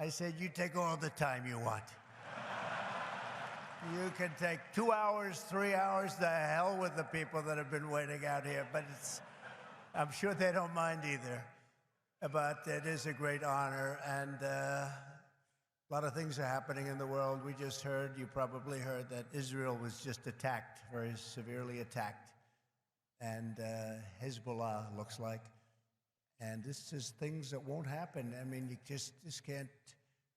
I said, you take all the time you want. You can take 2 hours, 3 hours, the hell with the people that have been waiting out here. But I'm sure they don't mind either. But it is a great honor, and a lot of things are happening in the world. We just heard, you probably heard, that Israel was just attacked, very severely attacked. And Hezbollah looks like. And this is things that won't happen. I mean, you just can't.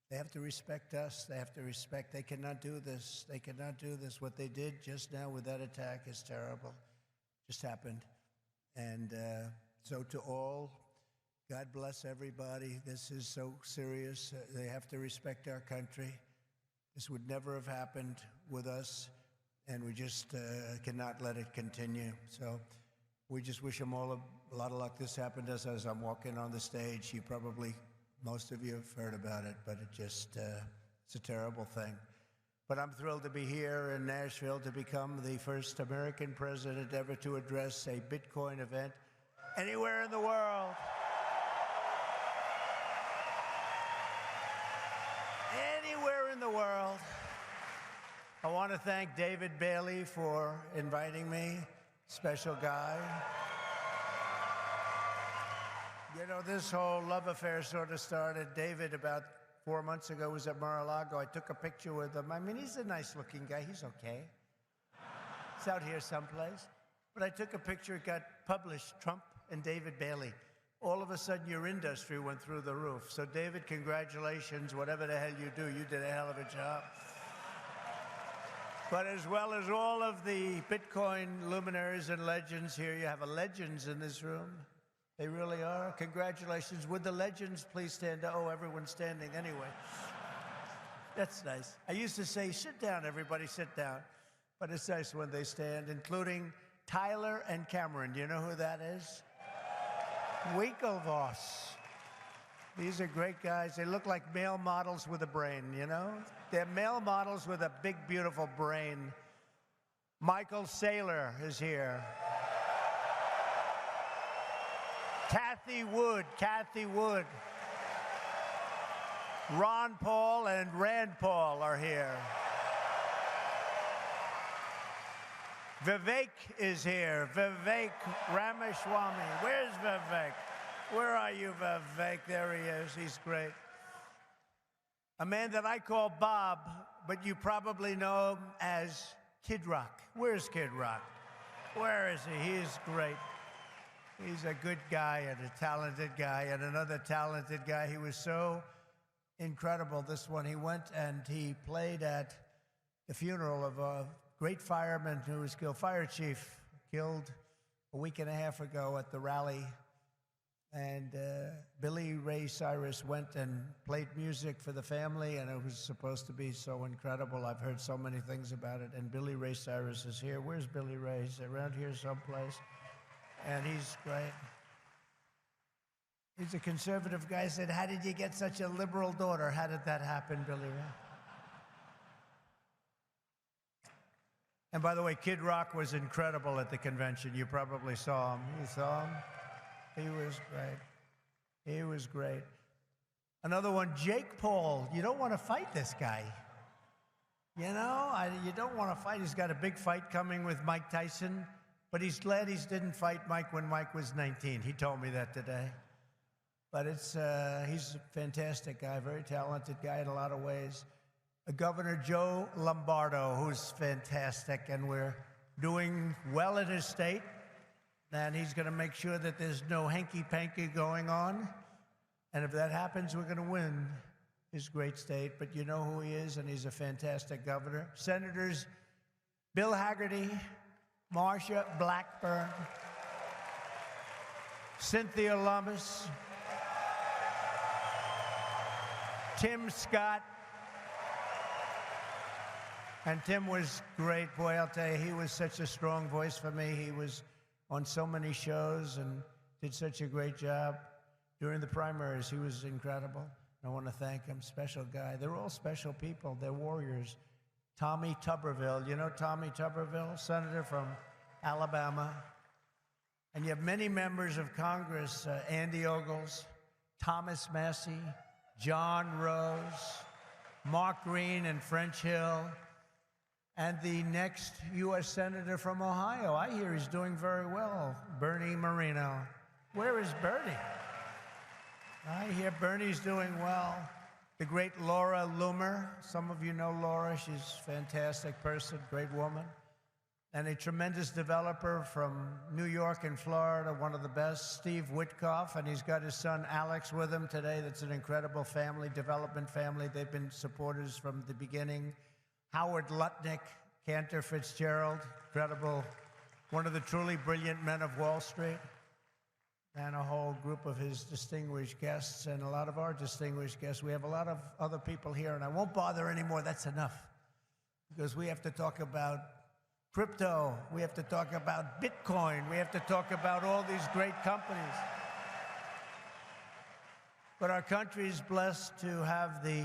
They have to respect us. They have to respect. They cannot do this. They cannot do this. What they did just now with that attack is terrible. Just happened. And so to all, God bless everybody. This is so serious. They have to respect our country. This would never have happened with us, and we just cannot let it continue. So we just wish them all a lot of luck. This happened to us as I'm walking on the stage. You probably, most of you have heard about it, but it just, it's a terrible thing. But I'm thrilled to be here in Nashville to become the first American president ever to address a Bitcoin event anywhere in the world. Anywhere in the world. I want to thank David Bailey for inviting me, special guy. You know, this whole love affair sort of started. David, about 4 months ago, was at Mar-a-Lago. I took a picture with him. I mean, he's a nice-looking guy. He's okay. He's out here someplace. But I took a picture. It got published, Trump and David Bailey. All of a sudden, your industry went through the roof. So, David, congratulations. Whatever the hell you do, you did a hell of a job. But as well as all of the Bitcoin luminaries and legends here, you have a legends in this room. They really are. Congratulations. Would the legends please stand up? Oh, everyone's standing anyway. That's nice. I used to say, sit down, everybody, sit down. But it's nice when they stand, including Tyler and Cameron. Do you know who that is? Winklevoss. These are great guys. They look like male models with a brain, you know? They're male models with a big, beautiful brain. Michael Saylor is here. Kathy Wood. Ron Paul and Rand Paul are here. Vivek is here. Vivek Ramaswamy. Where's Vivek? Where are you, Vivek? There he is. He's great. A man that I call Bob, but you probably know him as Kid Rock. Where's Kid Rock? Where is he? He's great. He's a good guy and a talented guy, and another talented guy. He was so incredible, this one. He went and he played at the funeral of a great fireman who was killed, fire chief, killed a week and a half ago at the rally. And Billy Ray Cyrus went and played music for the family, and it was supposed to be so incredible. I've heard so many things about it. And Billy Ray Cyrus is here. Where's Billy Ray? He's around here someplace. And he's great. He's a conservative guy. Said, how did you get such a liberal daughter? How did that happen, Billy Ray? And by the way, Kid Rock was incredible at the convention. You probably saw him. You saw him? He was great. He was great. Another one, Jake Paul. You don't want to fight this guy. You know, you don't want to fight. He's got a big fight coming with Mike Tyson, but he's glad he didn't fight Mike when Mike was 19. He told me that today. But he's a fantastic guy, very talented guy in a lot of ways. Governor Joe Lombardo, who's fantastic, and we're doing well in his state. And he's going to make sure that there's no hanky-panky going on. And if that happens, we're going to win his great state. But you know who he is, and he's a fantastic governor. Senators Bill Hagerty, Marsha Blackburn, Cynthia Lummis, Tim Scott. And Tim was great. Boy, I'll tell you, he was such a strong voice for me. He was on so many shows and did such a great job. During the primaries, he was incredible. I want to thank him, special guy. They're all special people. They're warriors. Tommy Tuberville, you know Tommy Tuberville, senator from Alabama. And you have many members of Congress, Andy Ogles, Thomas Massey, John Rose, Mark Green and French Hill, and the next U.S. Senator from Ohio. I hear he's doing very well, Bernie Moreno. Where is Bernie? I hear Bernie's doing well. The great Laura Loomer. Some of you know Laura. She's a fantastic person, great woman. And a tremendous developer from New York and Florida, one of the best, Steve Witkoff, and he's got his son Alex with him today. That's an incredible family, development family. They've been supporters from the beginning. Howard Lutnick, Cantor Fitzgerald, incredible, one of the truly brilliant men of Wall Street, and a whole group of his distinguished guests and a lot of our distinguished guests. We have a lot of other people here, and I won't bother anymore. That's enough, because we have to talk about crypto. We have to talk about Bitcoin. We have to talk about all these great companies. But our country is blessed to have the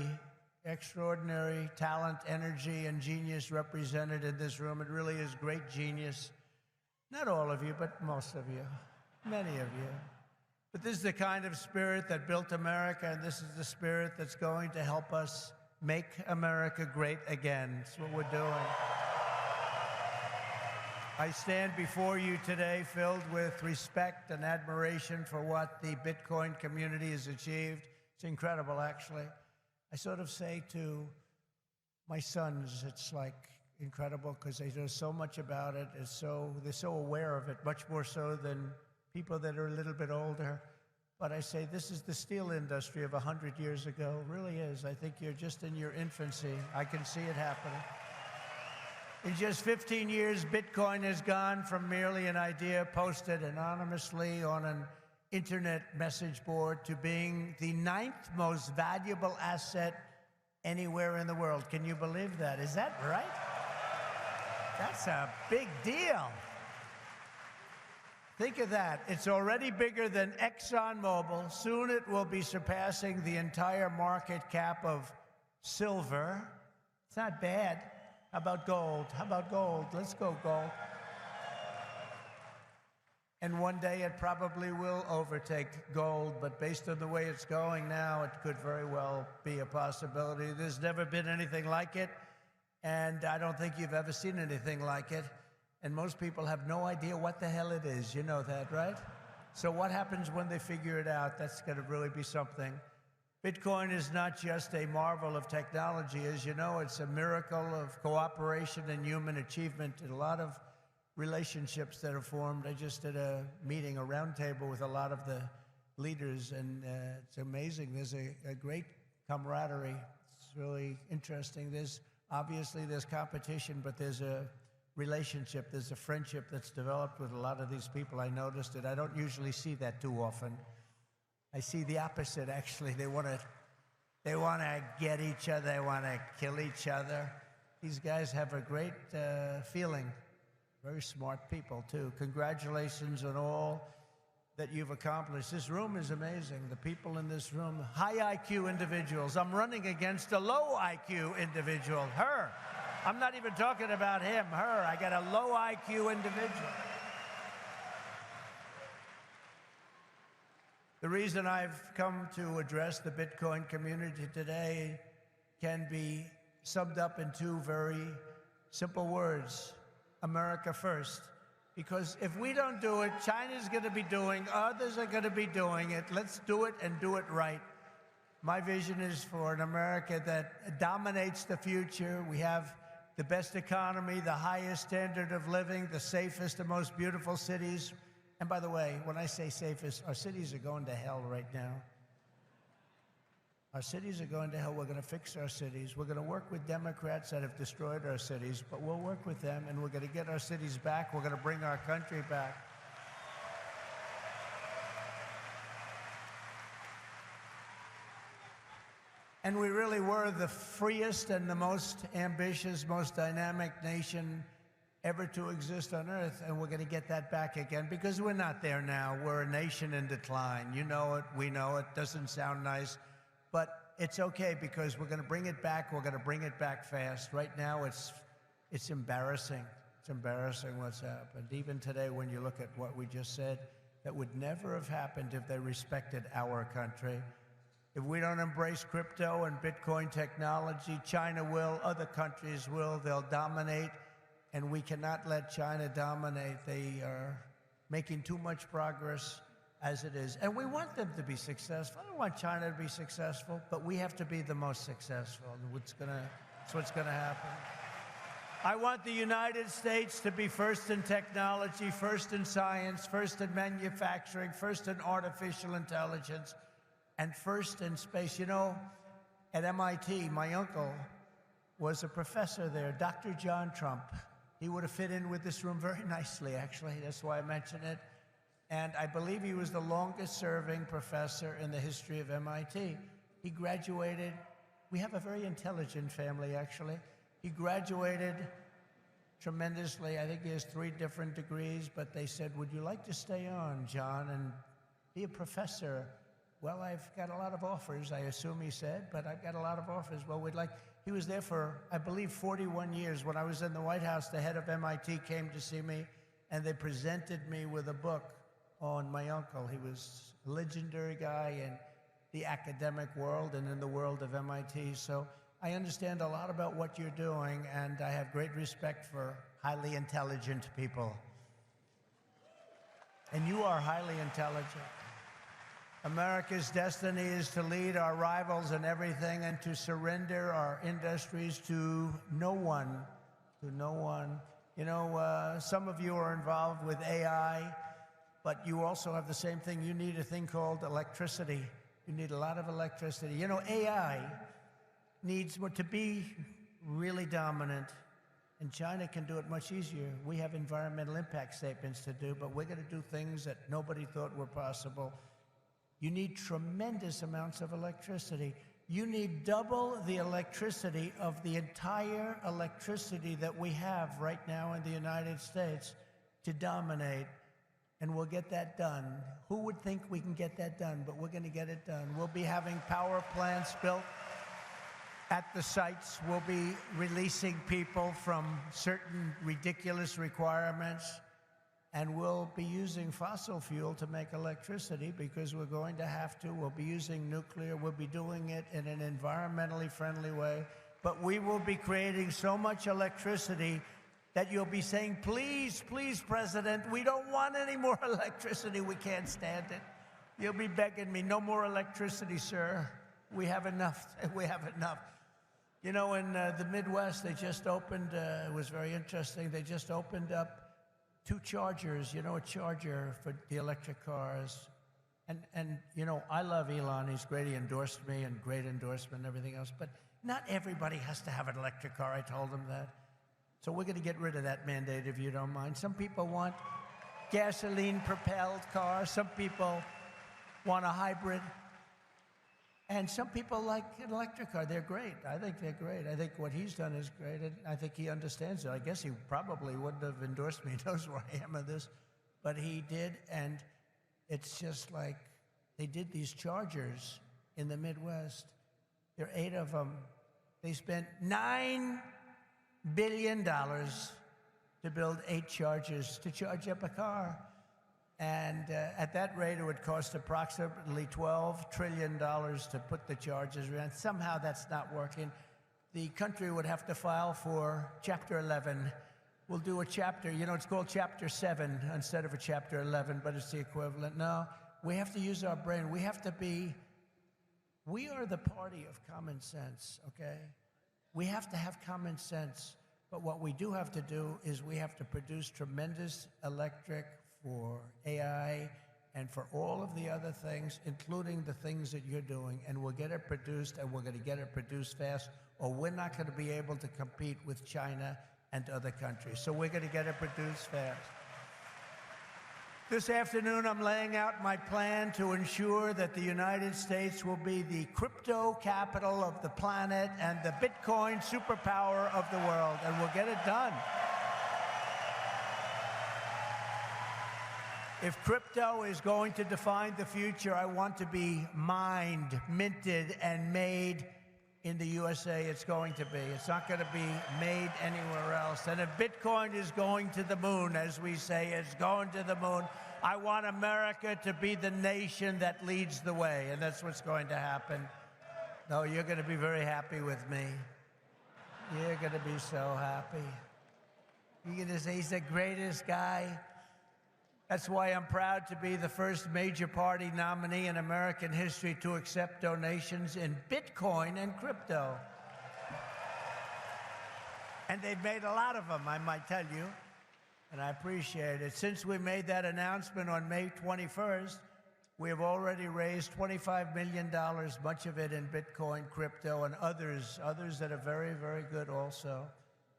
extraordinary talent, energy, and genius represented in this room. It really is great genius. Not all of you, but most of you, many of you. But this is the kind of spirit that built America, and this is the spirit that's going to help us make America great again. That's what we're doing. I stand before you today filled with respect and admiration for what the Bitcoin community has achieved. It's incredible, actually. I sort of say to my sons, it's like incredible because they know so much about it. They're so aware of it, much more so than people that are a little bit older. But I say this is the steel industry of 100 years ago. It really is. I think you're just in your infancy. I can see it happening. In just 15 years, Bitcoin has gone from merely an idea posted anonymously on an internet message board to being the 9th most valuable asset anywhere in the world. Can you believe that? Is that right? That's a big deal. Think of that. It's already bigger than ExxonMobil. Soon it will be surpassing the entire market cap of silver. It's not bad. How about gold? How about gold? Let's go gold. And one day it probably will overtake gold, but based on the way it's going now, it could very well be a possibility. There's never been anything like it, and I don't think you've ever seen anything like it. And most people have no idea what the hell it is. You know that, right? So what happens when they figure it out? That's going to really be something. Bitcoin is not just a marvel of technology. As you know, it's a miracle of cooperation and human achievement. And a lot of relationships that are formed. I just did a meeting, a roundtable with a lot of the leaders, and it's amazing. There's a great camaraderie. It's really interesting. Obviously there's competition, but there's a relationship, there's a friendship that's developed with a lot of these people. I noticed it. I don't usually see that too often. I see the opposite, actually. They want to get each other. They want to kill each other. These guys have a great feeling. Very smart people, too. Congratulations on all that you've accomplished. This room is amazing. The people in this room, high IQ individuals. I'm running against a low IQ individual, her. I'm not even talking about him, her. I got a low IQ individual. The reason I've come to address the Bitcoin community today can be summed up in two very simple words: America first. Because if we don't do it, China's going to be doing, others are going to be doing it. Let's do it and do it right. My vision is for an America that dominates the future. We have the best economy, the highest standard of living, the safest and most beautiful cities. And by the way, when I say safest, our cities are going to hell right now. Our cities are going to hell. We're going to fix our cities. We're going to work with Democrats that have destroyed our cities, but we'll work with them, and we're going to get our cities back. We're going to bring our country back. And we really were the freest and the most ambitious, most dynamic nation ever to exist on Earth, and we're going to get that back again, because we're not there now. We're a nation in decline. You know it. We know it. Doesn't sound nice, but it's okay, because we're going to bring it back. We're going to bring it back fast. Right now, it's embarrassing. It's embarrassing what's happened. Even today, when you look at what we just said, that would never have happened if they respected our country. If we don't embrace crypto and Bitcoin technology, China will, other countries will, they'll dominate, and we cannot let China dominate. They are making too much progress as it is. And we want them to be successful. I don't want China to be successful, but we have to be the most successful. That's what's gonna happen. I want the United States to be first in technology, first in science, first in manufacturing, first in artificial intelligence, and first in space. You know, at MIT, my uncle was a professor there, Dr. John Trump. He would have fit in with this room very nicely, actually. That's why I mention it. And I believe he was the longest-serving professor in the history of MIT. He graduated. We have a very intelligent family, actually. He graduated tremendously. I think he has 3 different degrees, but they said, would you like to stay on, John, and be a professor? Well, I've got a lot of offers, I assume he said, but I've got a lot of offers. Well, he was there for, I believe, 41 years. When I was in the White House, the head of MIT came to see me, and they presented me with a book on my uncle. He was a legendary guy in the academic world and in the world of MIT. So I understand a lot about what you're doing, and I have great respect for highly intelligent people. And you are highly intelligent. America's destiny is to lead our rivals in everything and to surrender our industries to no one, You know, some of you are involved with AI, but you also have the same thing. You need a thing called electricity. You need a lot of electricity. You know, AI needs to be really dominant, and China can do it much easier. We have environmental impact statements to do, but we're going to do things that nobody thought were possible. You need tremendous amounts of electricity. You need double the electricity of the entire electricity that we have right now in the United States to dominate, and we'll get that done. Who would think we can get that done? But we're going to get it done. We'll be having power plants built at the sites. We'll be releasing people from certain ridiculous requirements, and we'll be using fossil fuel to make electricity because we're going to have to. We'll be using nuclear. We'll be doing it in an environmentally friendly way. But we will be creating so much electricity that you'll be saying, please, please, President, we don't want any more electricity. We can't stand it. You'll be begging me, no more electricity, sir. We have enough. We have enough. You know, in the Midwest, they just opened, it was very interesting, they just opened up 2 chargers, you know, a charger for the electric cars. And you know, I love Elon. He's great. He endorsed me, and great endorsement and everything else. But not everybody has to have an electric car. I told him that. So we're going to get rid of that mandate, if you don't mind. Some people want gasoline-propelled cars. Some people want a hybrid. And some people like an electric car. They're great. I think they're great. I think what he's done is great. And I think he understands it. I guess he probably wouldn't have endorsed me. He knows where I am in this. But he did, and it's just like they did these chargers in the Midwest. There are 8 of them. They spent $9 billion to build 8 chargers to charge up a car. And at that rate, it would cost approximately $12 trillion to put the charges around. Somehow that's not working. The country would have to file for Chapter 11. We'll do a chapter, you know, it's called Chapter 7 instead of a Chapter 11, but it's the equivalent. No, we have to use our brain. We have to be, we are the party of common sense, okay? We have to have common sense. But what we do have to do is we have to produce tremendous electric for AI and for all of the other things, including the things that you're doing, and we'll get it produced, and we're going to get it produced fast, or we're not going to be able to compete with China and other countries. So we're going to get it produced fast. This afternoon, I'm laying out my plan to ensure that the United States will be the crypto capital of the planet and the Bitcoin superpower of the world, and we'll get it done. If crypto is going to define the future, I want to be mined, minted, and made in the USA. It's going to be. It's not going to be made anywhere else. And if Bitcoin is going to the moon, as we say, it's going to the moon, I want America to be the nation that leads the way, and that's what's going to happen. No, you're going to be very happy with me. You're going to be so happy. You're going to say he's the greatest guy. That's why I'm proud to be the first major party nominee in American history to accept donations in Bitcoin and crypto. And they've made a lot of them, I might tell you, and I appreciate it. Since we made that announcement on May 21st, we have already raised $25 million, much of it in Bitcoin, crypto, and others that are very, very good also.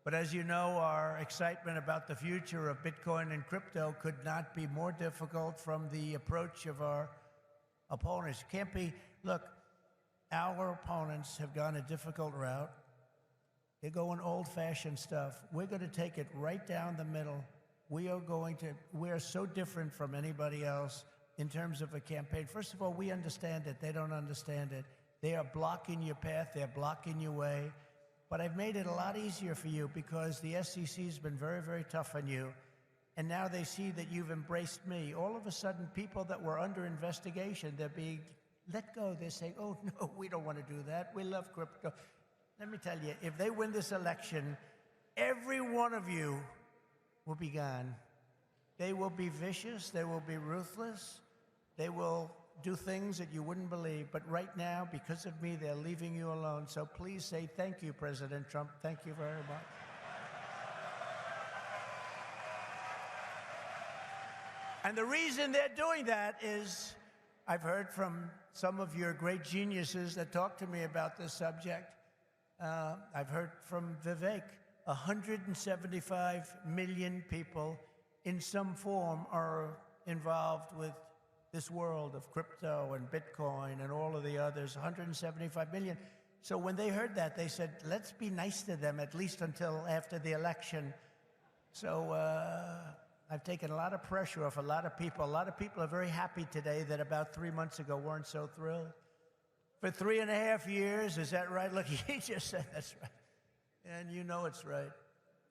But as you know, our excitement about the future of Bitcoin and crypto could not be more difficult from the approach of our opponents. Can't be, look, our opponents have gone a difficult route. They're going old-fashioned stuff. We're going to take it right down the middle. We are so different from anybody else in terms of a campaign. First of all, we understand it. They don't understand it. They are blocking your path. They're blocking your way. But I've made it a lot easier for you because the SEC has been very, very tough on you. And now they see that you've embraced me. All of a sudden, people that were under investigation, they're being let go. They're saying, oh, no, we don't want to do that. We love crypto. Let me tell you, if they win this election, every one of you will be gone. They will be vicious. They will be ruthless. They will do things that you wouldn't believe. But right now, because of me, they're leaving you alone. So please say thank you, President Trump. Thank you very much. And the reason they're doing that is I've heard from some of your great geniuses that talk to me about this subject. I've heard from Vivek. 175 million people in some form are involved with this world of crypto and Bitcoin and all of the others, 175 million. So when they heard that, they said, let's be nice to them, at least until after the election. So I've taken a lot of pressure off a lot of people. A lot of people are very happy today that about 3 months ago weren't so thrilled. For 3.5 years, is that right? Look, he just said that's right. And you know it's right.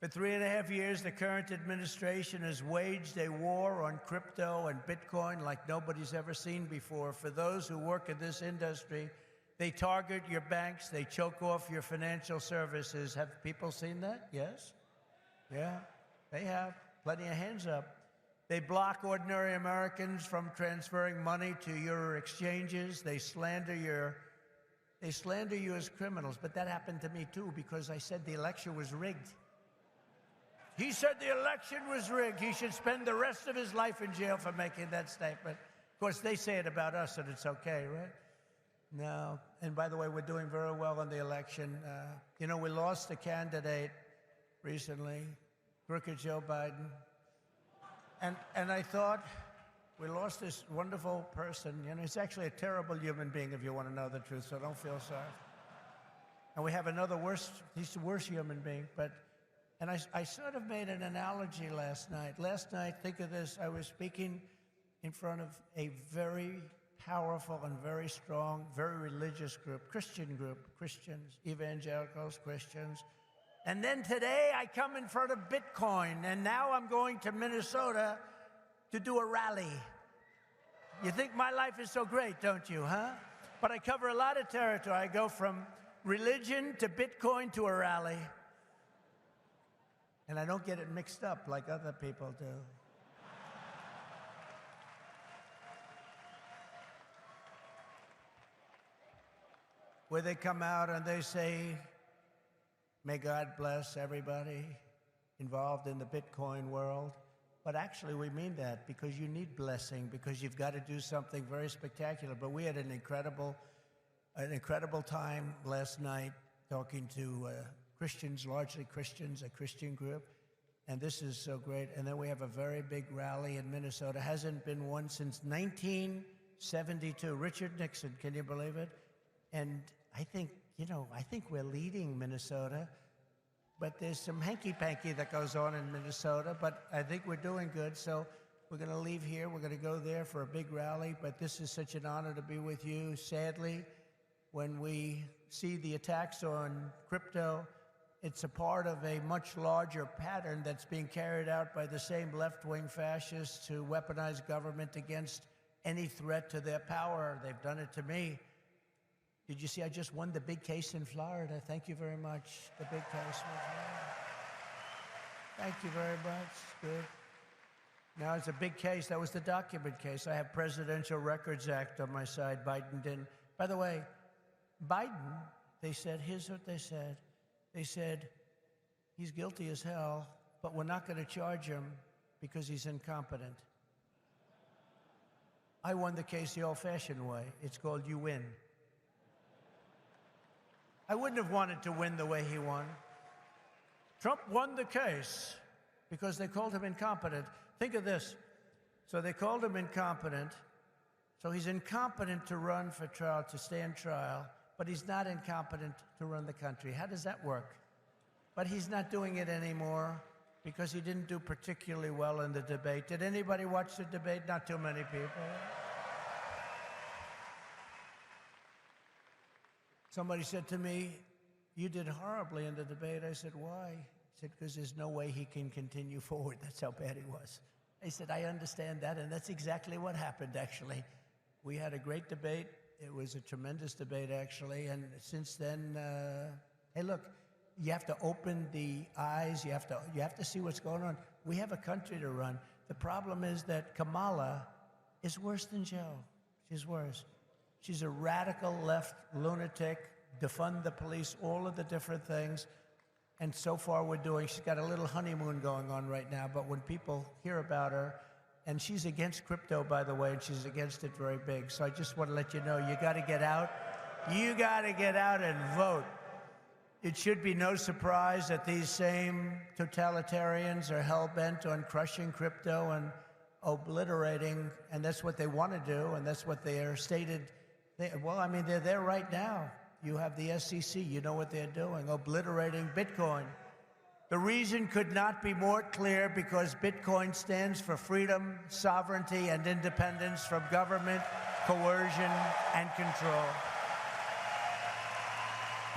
For 3.5 years, the current administration has waged a war on crypto and Bitcoin like nobody's ever seen before. For those who work in this industry, they target your banks, they choke off your financial services. Have people seen that? Yes? Yeah, they have. Plenty of hands up. They block ordinary Americans from transferring money to your exchanges. They slander you as criminals. But that happened to me, too, because I said the election was rigged. He said the election was rigged. He should spend the rest of his life in jail for making that statement. Of course, they say it about us, and it's okay, right? No. And by the way, we're doing very well in the election. You know, we lost a candidate recently, Crooked Joe Biden. And I thought, we lost this wonderful person. You know, he's actually a terrible human being, if you want to know the truth, so don't feel sorry. And we have another he's a worse human being, and I sort of made an analogy last night. Last night, think of this, I was speaking in front of a very powerful and very strong, very religious group, Christians, evangelicals, Christians. And then today, I come in front of Bitcoin, and now I'm going to Minnesota to do a rally. You think my life is so great, don't you, huh? But I cover a lot of territory. I go from religion to Bitcoin to a rally. And I don't get it mixed up like other people do. Where they come out and they say, may God bless everybody involved in the Bitcoin world. But actually, we mean that because you need blessing, because you've got to do something very spectacular. But we had an incredible time last night talking to Christians, largely Christians, a Christian group. And this is so great. And then we have a very big rally in Minnesota. Hasn't been one since 1972. Richard Nixon, can you believe it? And I think we're leading Minnesota. But there's some hanky-panky that goes on in Minnesota. But I think we're doing good. So we're going to leave here. We're going to go there for a big rally. But this is such an honor to be with you. Sadly, when we see the attacks on crypto It's a part of a much larger pattern that's being carried out by the same left-wing fascists to weaponize government against any threat to their power. They've done it to me. Did you see I just won the big case in Florida? Thank you very much. The big case. Thank you very much. Good. Now, it's a big case. That was the document case. I have Presidential Records Act on my side. Biden didn't. By the way, Biden, they said, here's what they said. They said, he's guilty as hell, but we're not going to charge him because he's incompetent. I won the case the old-fashioned way. It's called you win. I wouldn't have wanted to win the way he won. Trump won the case because they called him incompetent. Think of this. So they called him incompetent. So he's incompetent to run for trial, to stand trial, but he's not incompetent to run the country. How does that work? But he's not doing it anymore because he didn't do particularly well in the debate. Did anybody watch the debate? Not too many people. Somebody said to me, you did horribly in the debate. I said, why? He said, because there's no way he can continue forward. That's how bad he was. I said, I understand that, and that's exactly what happened, actually. We had a great debate. It was a tremendous debate, actually, and since then, hey, look, you have to open the eyes. You have to see what's going on. We have a country to run. The problem is that Kamala is worse than Joe. She's worse. She's a radical left lunatic, defund the police, all of the different things. And so far she's got a little honeymoon going on right now, but when people hear about her, and she's against crypto, by the way, and she's against it very big. So I just want to let you know, you got to get out. You got to get out and vote. It should be no surprise that these same totalitarians are hell-bent on crushing crypto and obliterating, and that's what they want to do, and that's what they are stated. Well, I mean, they're there right now. You have the SEC, you know what they're doing, obliterating Bitcoin. The reason could not be more clear, because Bitcoin stands for freedom, sovereignty, and independence from government, coercion, and control.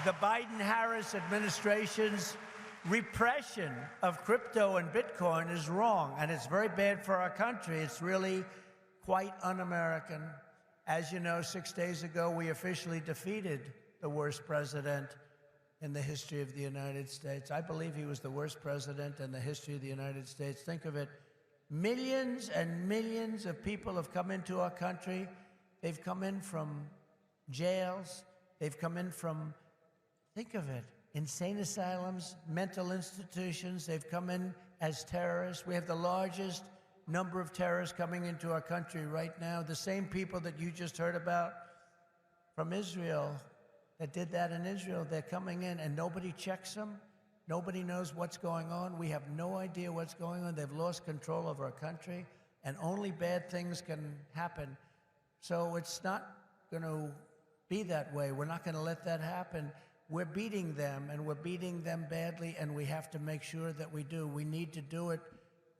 The Biden-Harris administration's repression of crypto and Bitcoin is wrong, and it's very bad for our country. It's really quite un-American. As you know, 6 days ago, we officially defeated the worst president in the history of the United States. I believe he was the worst president in the history of the United States. Think of it. Millions and millions of people have come into our country. They've come in from jails. They've come in from, think of it, insane asylums, mental institutions. They've come in as terrorists. We have the largest number of terrorists coming into our country right now. The same people that you just heard about from Israel, that did that in Israel, they're coming in and nobody checks them. Nobody knows what's going on. We have no idea what's going on. They've lost control of our country, and only bad things can happen. So it's not going to be that way. We're not going to let that happen. We're beating them, and we're beating them badly, and we have to make sure that we do. We need to do it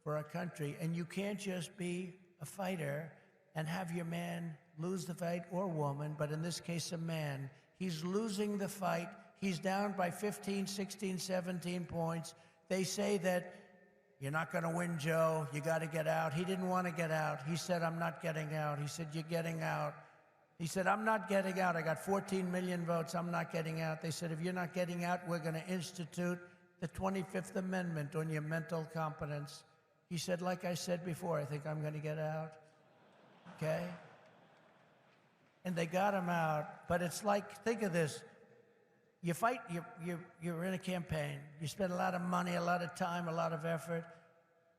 for our country. And you can't just be a fighter and have your man lose the fight, or woman, but in this case, a man. He's losing the fight. He's down by 15, 16, 17 points. They say that you're not going to win, Joe. You got to get out. He didn't want to get out. He said, I'm not getting out. He said, you're getting out. He said, I'm not getting out. I got 14 million votes. I'm not getting out. They said, if you're not getting out, we're going to institute the 25th Amendment on your mental competence. He said, like I said before, I think I'm going to get out. Okay? And they got him out. But it's like, think of this. You fight, you're in a campaign. You spend a lot of money, a lot of time, a lot of effort,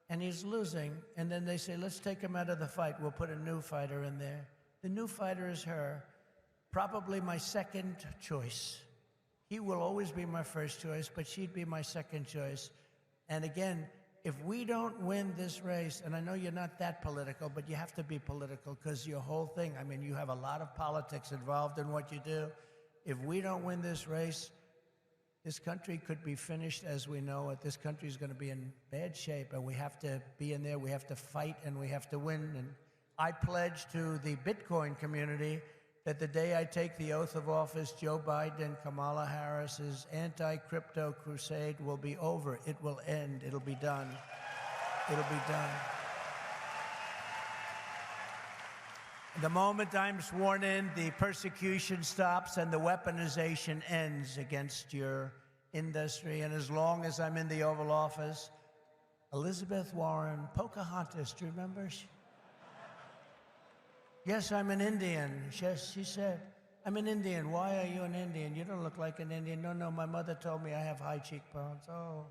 and he's losing. And then they say, let's take him out of the fight. We'll put a new fighter in there. The new fighter is her, probably my second choice. He will always be my first choice, but she'd be my second choice. And again, if we don't win this race, and I know you're not that political, but you have to be political because your whole thing, I mean, you have a lot of politics involved in what you do. If we don't win this race, this country could be finished as we know it. This country is going to be in bad shape, and we have to be in there. We have to fight, and we have to win. And I pledge to the Bitcoin community that the day I take the oath of office, Joe Biden and Kamala Harris's anti-crypto crusade will be over. It will end. It'll be done. It'll be done. The moment I'm sworn in, the persecution stops and the weaponization ends against your industry. And as long as I'm in the Oval Office, Elizabeth Warren, Pocahontas, do you remember? Yes, I'm an Indian. Yes, she said, I'm an Indian. Why are you an Indian? You don't look like an Indian. No, no, my mother told me I have high cheekbones. Oh,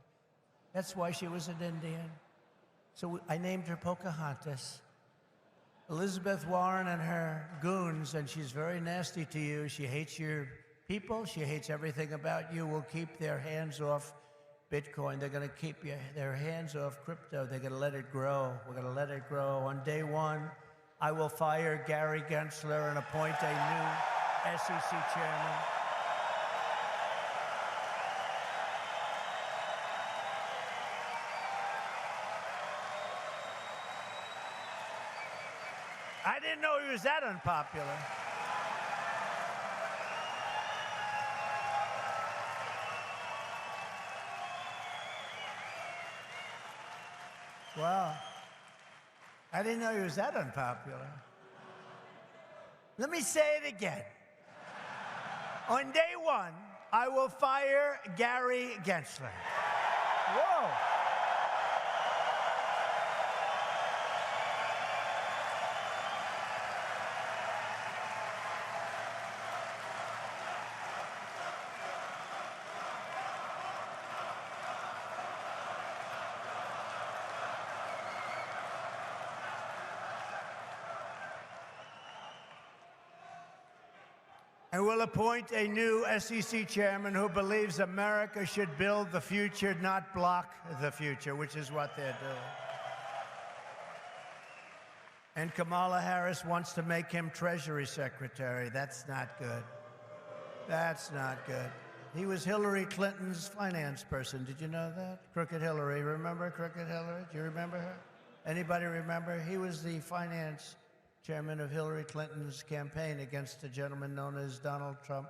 that's why she was an Indian. So I named her Pocahontas. Elizabeth Warren and her goons, and she's very nasty to you. She hates your people. She hates everything about you. Will keep their hands off Bitcoin. They're going to keep their hands off crypto. They're going to let it grow. We're going to let it grow. On day one, I will fire Gary Gensler and appoint a new SEC chairman. I didn't know he was that unpopular. Wow. I didn't know he was that unpopular. Let me say it again. On day one, I will fire Gary Gensler. Whoa. And we'll appoint a new SEC chairman who believes America should build the future, not block the future, which is what they're doing. And Kamala Harris wants to make him Treasury Secretary. That's not good. That's not good. He was Hillary Clinton's finance person. Did you know that? Crooked Hillary. Remember Crooked Hillary? Do you remember her? Anybody remember? He was the finance chairman of Hillary Clinton's campaign against a gentleman known as Donald Trump.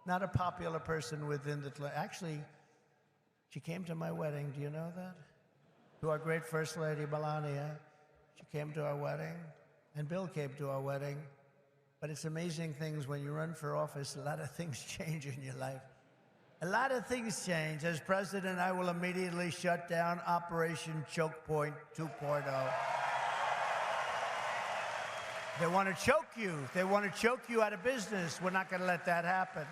Not a popular person within the... Actually, she came to my wedding. Do you know that? To our great First Lady, Melania. She came to our wedding, and Bill came to our wedding. But it's amazing things when you run for office, a lot of things change in your life. A lot of things change. As president, I will immediately shut down Operation Choke Point 2.0. They want to choke you. They want to choke you out of business. We're not going to let that happen.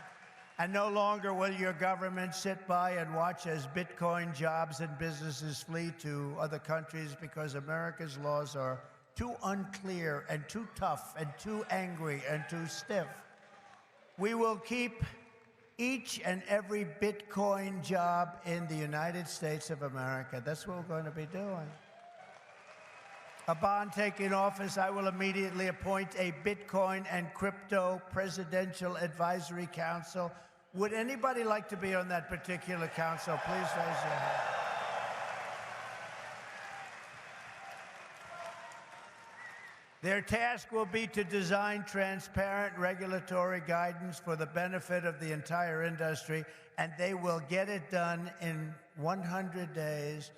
And no longer will your government sit by and watch as Bitcoin jobs and businesses flee to other countries because America's laws are too unclear and too tough and too angry and too stiff. We will keep each and every Bitcoin job in the United States of America. That's what we're going to be doing. Upon taking office, I will immediately appoint a Bitcoin and Crypto Presidential Advisory Council. Would anybody like to be on that particular council? Please raise your hand. Their task will be to design transparent regulatory guidance for the benefit of the entire industry, and they will get it done in 100 days.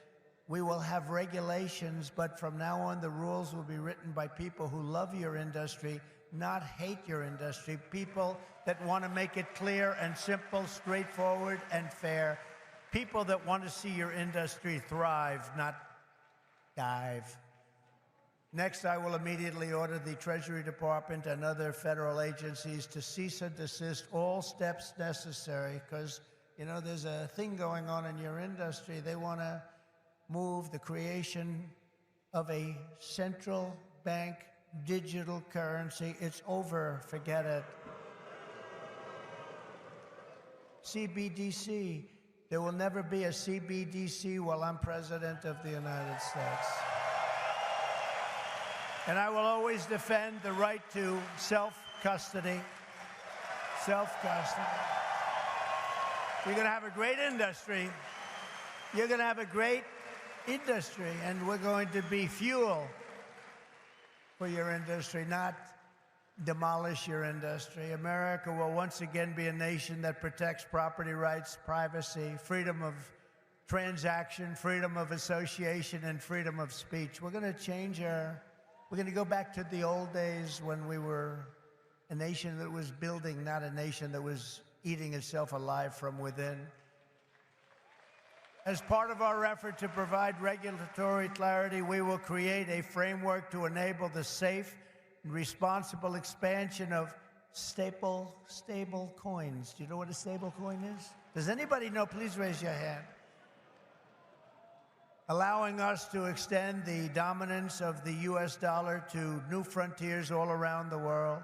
We will have regulations, but from now on, the rules will be written by people who love your industry, not hate your industry, people that want to make it clear and simple, straightforward and fair, people that want to see your industry thrive, not dive. Next, I will immediately order the Treasury Department and other federal agencies to cease and desist all steps necessary, because, you know, there's a thing going on in your industry. They want to move the creation of a central bank digital currency. It's over. Forget it. CBDC. There will never be a CBDC while I'm president of the United States. And I will always defend the right to self-custody. Self-custody. You're going to have a great industry. You're going to have a great industry, and we're going to be fuel for your industry, not demolish your industry. America will once again be a nation that protects property rights, privacy, freedom of transaction, freedom of association, and freedom of speech. We're going to go back to the old days when we were a nation that was building, not a nation that was eating itself alive from within. As part of our effort to provide regulatory clarity, we will create a framework to enable the safe and responsible expansion of stable coins. Do you know what a stable coin is? Does anybody know? Please raise your hand. Allowing us to extend the dominance of the U.S. dollar to new frontiers all around the world.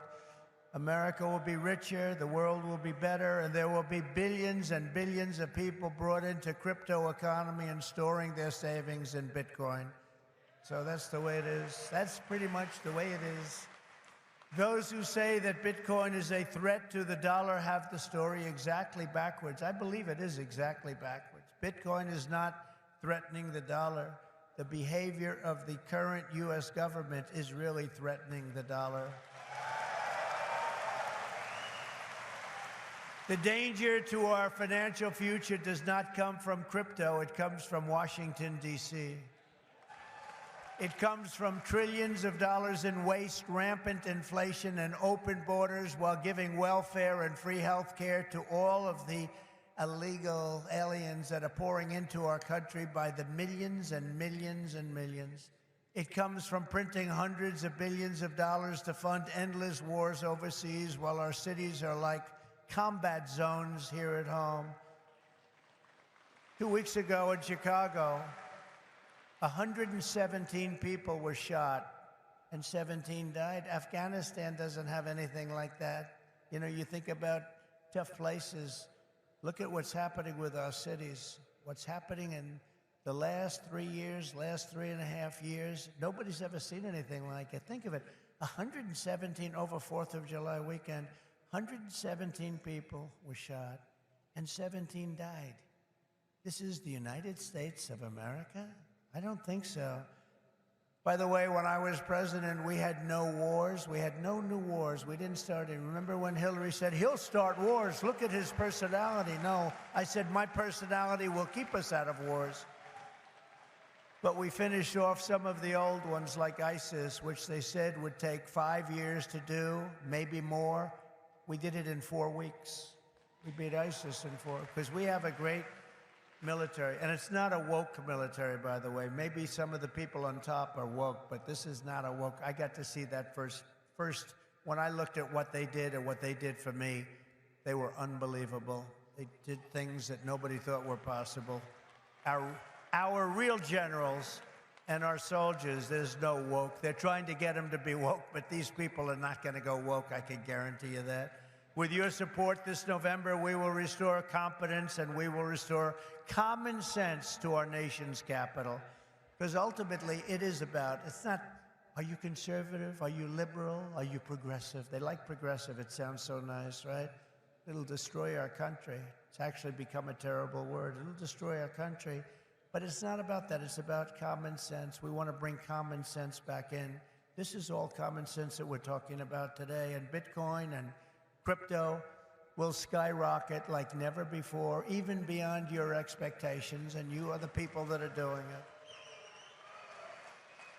America will be richer, the world will be better, and there will be billions and billions of people brought into crypto economy and storing their savings in Bitcoin. So that's the way it is. That's pretty much the way it is. Those who say that Bitcoin is a threat to the dollar have the story exactly backwards. I believe it is exactly backwards. Bitcoin is not threatening the dollar. The behavior of the current U.S. government is really threatening the dollar. The danger to our financial future does not come from crypto. It comes from Washington, D.C. It comes from trillions of dollars in waste, rampant inflation, and open borders while giving welfare and free health care to all of the illegal aliens that are pouring into our country by the millions and millions and millions. It comes from printing hundreds of billions of dollars to fund endless wars overseas while our cities are like combat zones here at home. 2 weeks ago in Chicago, 117 people were shot and 17 died. Afghanistan doesn't have anything like that. You know, you think about tough places. Look at what's happening with our cities. What's happening in the last 3 years, last 3.5 years. Nobody's ever seen anything like it. Think of it, 117 over 4th of July weekend. 117 people were shot and 17 died. This is the United States of America? I don't think so. By the way, when I was president, we had no wars. We had no new wars. We didn't start it. Remember when Hillary said, he'll start wars. Look at his personality. No, I said, my personality will keep us out of wars. But we finished off some of the old ones like ISIS, which they said would take 5 years to do, maybe more. We did it in 4 weeks. We beat ISIS in 4, because we have a great military. And it's not a woke military, by the way. Maybe some of the people on top are woke, but this is not a woke. I got to see that first when I looked at what they did and what they did for me. They were unbelievable. They did things that nobody thought were possible. Our real generals and our soldiers, there's no woke. They're trying to get them to be woke, but these people are not going to go woke, I can guarantee you that. With your support this November, we will restore competence and we will restore common sense to our nation's capital. Because ultimately, it is about, it's not, are you conservative? Are you liberal? Are you progressive? They like progressive. It sounds so nice, right? It'll destroy our country. It's actually become a terrible word. It'll destroy our country. But it's not about that. It's about common sense. We want to bring common sense back in. This is all common sense that we're talking about today. And Bitcoin and crypto will skyrocket like never before, even beyond your expectations, and you are the people that are doing it.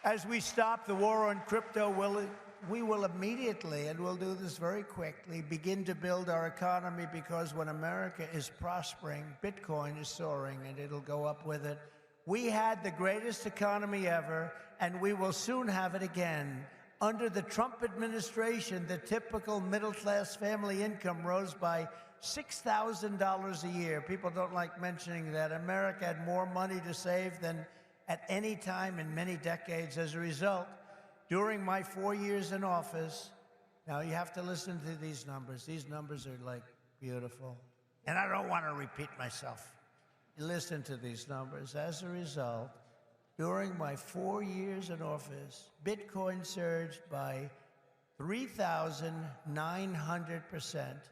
As we stop the war on crypto, we will immediately, and we'll do this very quickly, begin to build our economy, because when America is prospering, Bitcoin is soaring, and it'll go up with it. We had the greatest economy ever, and we will soon have it again. Under the Trump administration, the typical middle-class family income rose by $6,000 a year. People don't like mentioning that. America had more money to save than at any time in many decades. As a result, during my 4 years in office, now you have to listen to these numbers. These numbers are like beautiful. And I don't want to repeat myself. Listen to these numbers. As a result, during my 4 years in office, Bitcoin surged by 3,900%,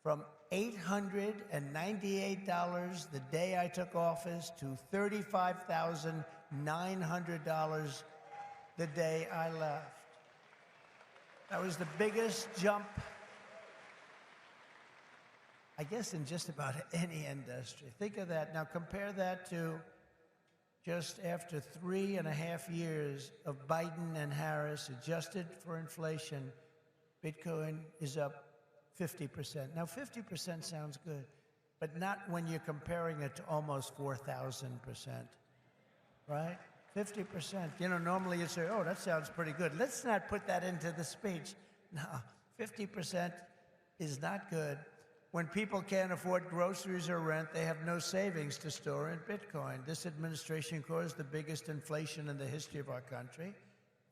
from $898 the day I took office to $35,900 the day I left. That was the biggest jump, I guess, in just about any industry. Think of that. Now compare that to just after 3.5 years of Biden and Harris, adjusted for inflation, Bitcoin is up 50%. Now 50% sounds good, but not when you're comparing it to almost 4,000%, right? 50%. You know, normally you say, oh, that sounds pretty good. Let's not put that into the speech. No, 50% is not good. When people can't afford groceries or rent, they have no savings to store in Bitcoin. This administration caused the biggest inflation in the history of our country,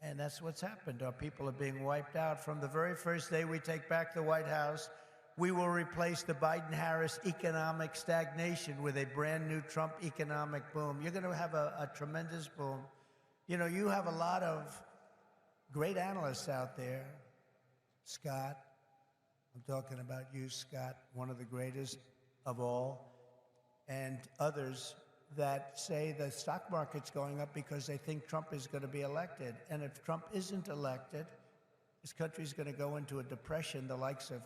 and that's what's happened. Our people are being wiped out. From the very first day we take back the White House, we will replace the Biden-Harris economic stagnation with a brand new Trump economic boom. You're going to have a tremendous boom. You know, you have a lot of great analysts out there. Scott, I'm talking about you, Scott, one of the greatest of all, and others that say the stock market's going up because they think Trump is going to be elected. And if Trump isn't elected, this country's going to go into a depression the likes of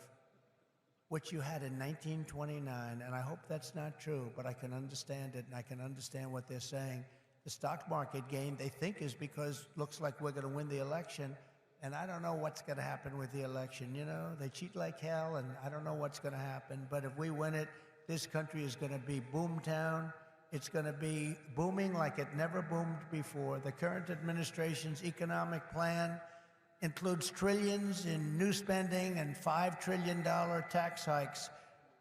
which you had in 1929, and I hope that's not true, but I can understand it, and I can understand what they're saying. The stock market gain, they think, is because looks like we're going to win the election, and I don't know what's going to happen with the election. You know, they cheat like hell, and I don't know what's going to happen, but if we win it, this country is going to be boomtown. It's going to be booming like it never boomed before. The current administration's economic plan includes trillions in new spending and $5 trillion tax hikes.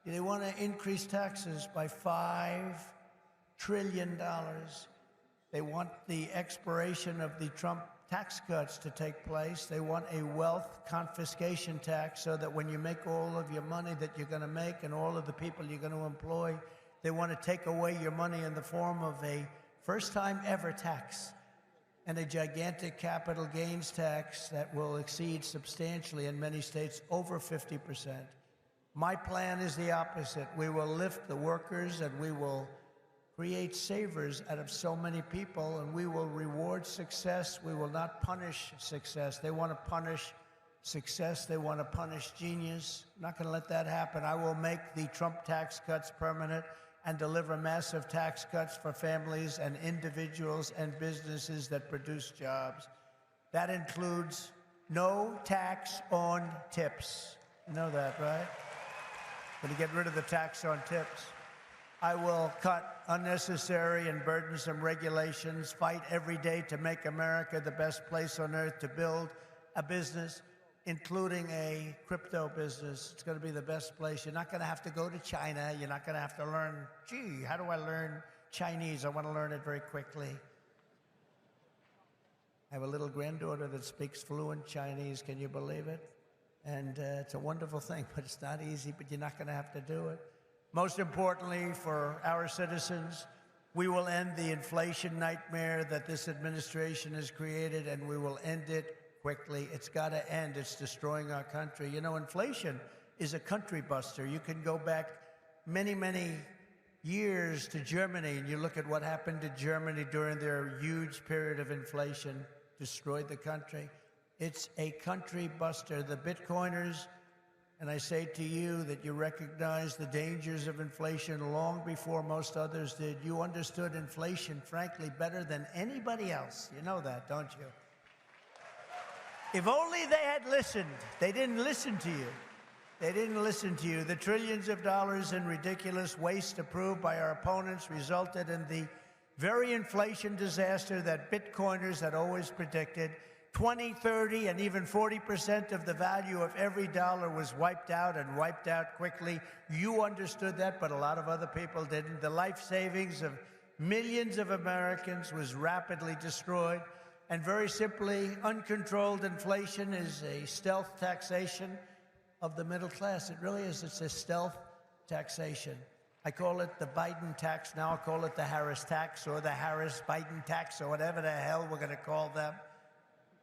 They want to increase taxes by $5 trillion. They want the expiration of the Trump tax cuts to take place. They want a wealth confiscation tax so that when you make all of your money that you're going to make and all of the people you're going to employ, they want to take away your money in the form of a first-time ever tax and a gigantic capital gains tax that will exceed substantially in many states over 50%. My plan is the opposite. We will lift the workers and we will create savers out of so many people, and we will reward success. We will not punish success. They want to punish success. They want to punish genius. I'm not going to let that happen. I will make the Trump tax cuts permanent and deliver massive tax cuts for families and individuals and businesses that produce jobs. That includes no tax on tips. You know that, right? Going to get rid of the tax on tips. I will cut unnecessary and burdensome regulations, fight every day to make America the best place on earth to build a business, including a crypto business. It's going to be the best place. You're not going to have to go to China. You're not going to have to learn, gee, how do I learn Chinese? I want to learn it very quickly. I have a little granddaughter that speaks fluent Chinese. Can you believe it? And it's a wonderful thing, but it's not easy, but you're not going to have to do it. Most importantly, for our citizens, we will end the inflation nightmare that this administration has created, and we will end it quickly. It's got to end. It's destroying our country. You know, inflation is a country buster. You can go back many, many years to Germany, and you look at what happened to Germany during their huge period of inflation, destroyed the country. It's a country buster. The Bitcoiners, and I say to you that you recognize the dangers of inflation long before most others did. You understood inflation, frankly, better than anybody else. You know that, don't you? If only they had listened. They didn't listen to you. They didn't listen to you. The trillions of dollars in ridiculous waste approved by our opponents resulted in the very inflation disaster that Bitcoiners had always predicted. 20, 30, and even 40% of the value of every dollar was wiped out, and wiped out quickly. You understood that, but a lot of other people didn't. The life savings of millions of Americans was rapidly destroyed. And very simply, uncontrolled inflation is a stealth taxation of the middle class. It really is. It's a stealth taxation. I call it the Biden tax. Now I'll call it the Harris tax, or the Harris-Biden tax, or whatever the hell we're going to call them.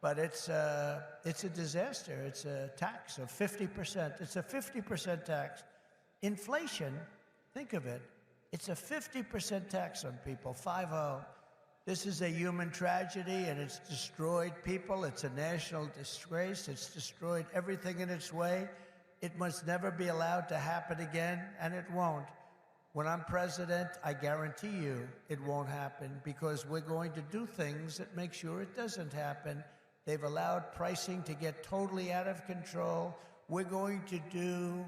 But it's a disaster. It's a tax of 50%. It's a 50% tax. Inflation, think of it, it's a 50% tax on people, 50. This is a human tragedy, and it's destroyed people. It's a national disgrace. It's destroyed everything in its way. It must never be allowed to happen again, and it won't. When I'm president, I guarantee you it won't happen, because we're going to do things that make sure it doesn't happen. They've allowed pricing to get totally out of control. We're going to do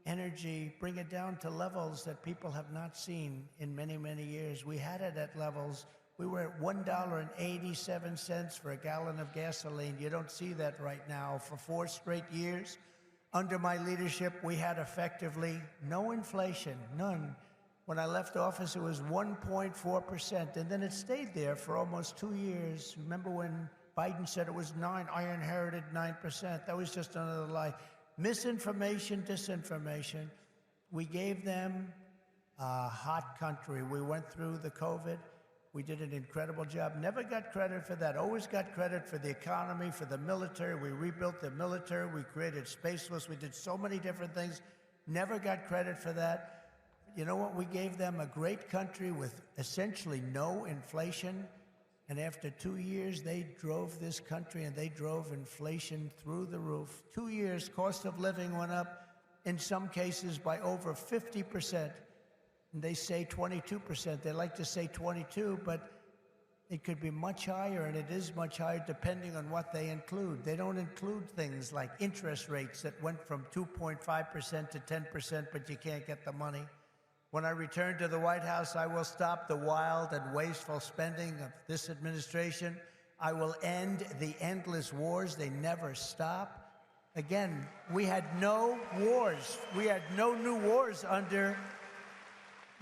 energy, bring it down to levels that people have not seen in many, many years. We had it at levels. We were at $1.87 for a gallon of gasoline. You don't see that right now. For 4 straight years, under my leadership, we had effectively no inflation, none. When I left office, it was 1.4%, and then it stayed there for almost 2 years. Remember when Biden said it was 9? I inherited 9%. That was just another lie. Misinformation, disinformation. We gave them a hot country. We went through the COVID. We did an incredible job. Never got credit for that. Always got credit for the economy, for the military. We rebuilt the military. We created Space Force. We did so many different things. Never got credit for that. You know what? We gave them a great country with essentially no inflation. And after 2 years, they drove this country, and they drove inflation through the roof. 2 years, cost of living went up, in some cases, by over 50%. And they say 22%. They like to say 22, but it could be much higher, and it is much higher depending on what they include. They don't include things like interest rates that went from 2.5% to 10%, but you can't get the money. When I return to the White House, I will stop the wild and wasteful spending of this administration. I will end the endless wars. They never stop. Again, we had no wars. We had no new wars under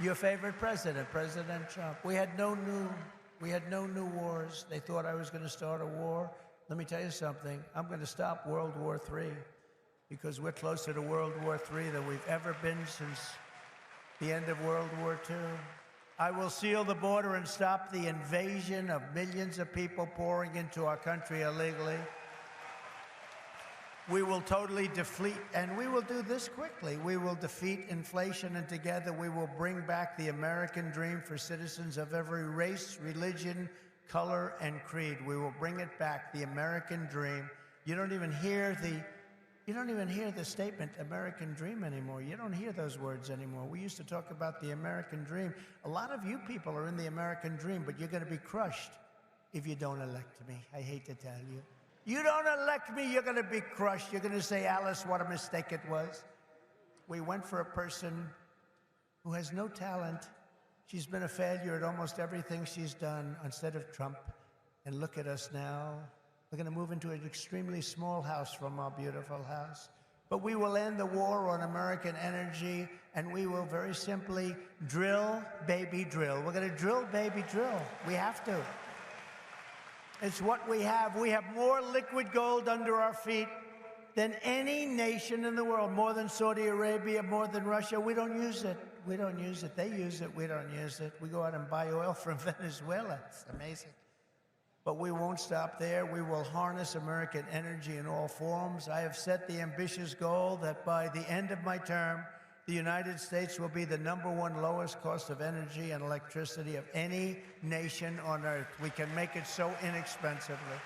your favorite president, President Trump. We had no new wars. They thought I was going to start a war. Let me tell you something. I'm going to stop World War III, because we're closer to World War III than we've ever been since the end of World War II. I will seal the border and stop the invasion of millions of people pouring into our country illegally. We will totally defeat, and we will do this quickly. We will defeat inflation, and together we will bring back the American dream for citizens of every race, religion, color, and creed. We will bring it back, the American dream. You don't even hear the statement American dream anymore. You don't hear those words anymore. We used to talk about the American dream. A lot of you people are in the American dream, but you're going to be crushed if you don't elect me. I hate to tell you. You don't elect me, you're going to be crushed. You're going to say, Alice, what a mistake it was. We went for a person who has no talent. She's been a failure at almost everything she's done instead of Trump. And look at us now. We're going to move into an extremely small house from our beautiful house. But we will end the war on American energy, and we will very simply drill, baby, drill. We're going to drill, baby, drill. We have to. It's what we have. We have more liquid gold under our feet than any nation in the world, more than Saudi Arabia, more than Russia. We don't use it. We don't use it. They use it. We don't use it. We go out and buy oil from Venezuela. It's amazing. But we won't stop there. We will harness American energy in all forms. I have set the ambitious goal that by the end of my term, the United States will be the #1 lowest cost of energy and electricity of any nation on earth. We can make it so inexpensively.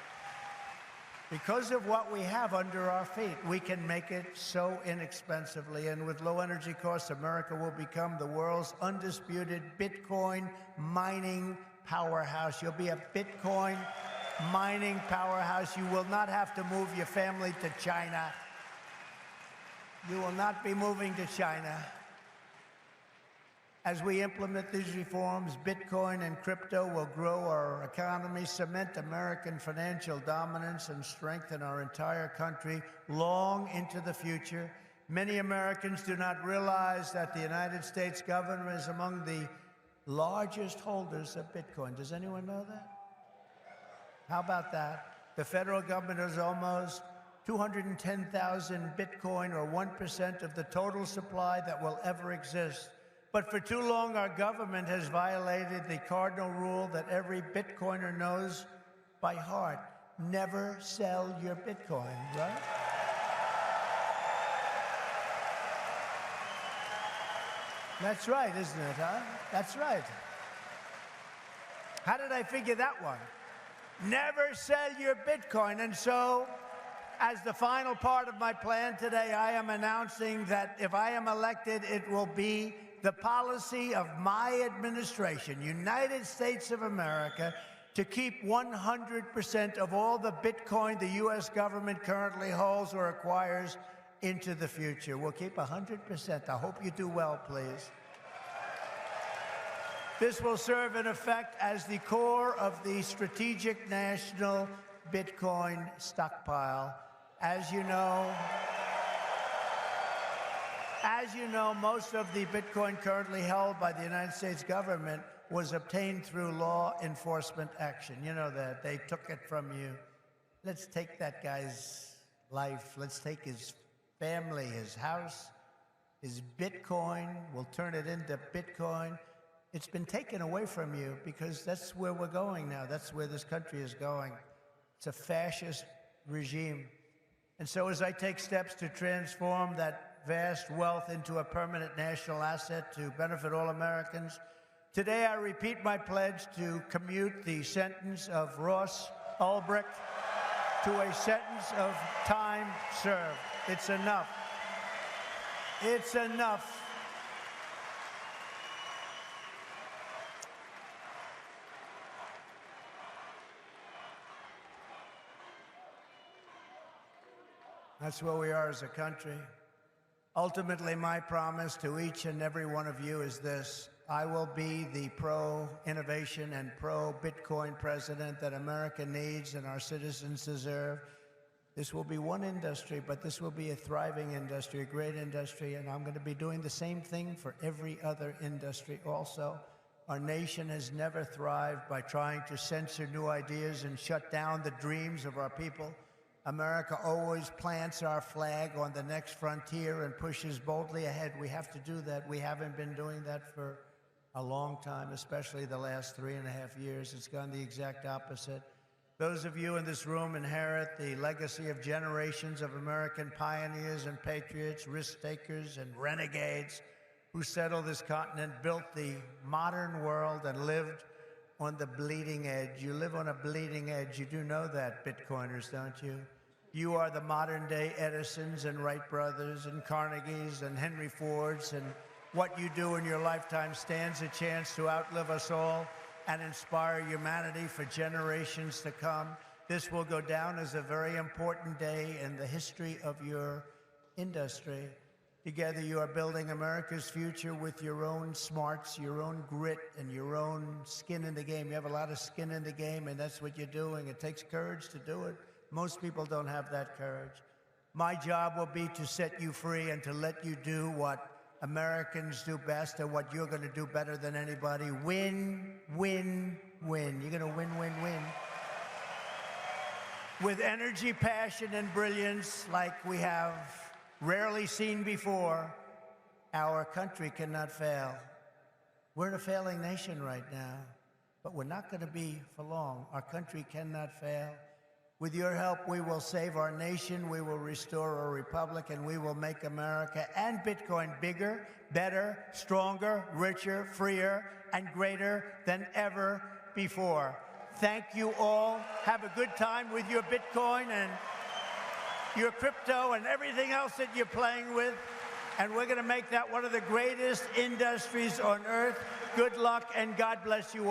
Because of what we have under our feet, we can make it so inexpensively. And with low energy costs, America will become the world's undisputed Bitcoin mining powerhouse. You'll be a Bitcoin mining powerhouse. You will not have to move your family to China. You will not be moving to China. As we implement these reforms, Bitcoin and crypto will grow our economy, cement American financial dominance, and strengthen our entire country long into the future. Many Americans do not realize that the United States government is among the largest holders of Bitcoin. Does anyone know that? How about that? The federal government is almost 210,000 Bitcoin, or 1% of the total supply that will ever exist. But for too long, our government has violated the cardinal rule that every Bitcoiner knows by heart. Never sell your Bitcoin, right? That's right, isn't it, huh? That's right. How did I figure that one? Never sell your Bitcoin. And so, as the final part of my plan today, I am announcing that if I am elected, it will be the policy of my administration, United States of America, to keep 100% of all the Bitcoin the U.S. government currently holds or acquires into the future. We'll keep 100%. I hope you do well, please. This will serve in effect as the core of the strategic national Bitcoin stockpile. As you know, most of the Bitcoin currently held by the United States government was obtained through law enforcement action. You know that. They took it from you. Let's take that guy's life. Let's take his family, his house, his Bitcoin. We'll turn it into Bitcoin. It's been taken away from you because that's where we're going now. That's where this country is going. It's a fascist regime. And so as I take steps to transform that vast wealth into a permanent national asset to benefit all Americans, today I repeat my pledge to commute the sentence of Ross Ulbricht to a sentence of time served. It's enough. It's enough. That's where we are as a country. Ultimately, my promise to each and every one of you is this: I will be the pro-innovation and pro-Bitcoin president that America needs and our citizens deserve. This will be one industry, but this will be a thriving industry, a great industry, and I'm going to be doing the same thing for every other industry also. Our nation has never thrived by trying to censor new ideas and shut down the dreams of our people. America always plants our flag on the next frontier and pushes boldly ahead. We have to do that. We haven't been doing that for a long time, especially the last 3.5 years. It's gone the exact opposite. Those of you in this room inherit the legacy of generations of American pioneers and patriots, risk-takers and renegades who settled this continent, built the modern world, and lived on the bleeding edge. You live on a bleeding edge. You do know that, Bitcoiners, don't you? You are the modern-day Edisons and Wright brothers and Carnegies and Henry Fords, and what you do in your lifetime stands a chance to outlive us all and inspire humanity for generations to come. This will go down as a very important day in the history of your industry. Together, you are building America's future with your own smarts, your own grit, and your own skin in the game. You have a lot of skin in the game, and that's what you're doing. It takes courage to do it. Most people don't have that courage. My job will be to set you free and to let you do what Americans do best and what you're going to do better than anybody. Win, win, win. You're going to win, win, win. With energy, passion, and brilliance like we have rarely seen before, our country cannot fail. We're in a failing nation right now, but we're not going to be for long. Our country cannot fail. With your help, we will save our nation, we will restore our republic, and we will make America and Bitcoin bigger, better, stronger, richer, freer, and greater than ever before. Thank you all. Have a good time with your Bitcoin and your crypto and everything else that you're playing with. And we're going to make that one of the greatest industries on earth. Good luck, and God bless you all.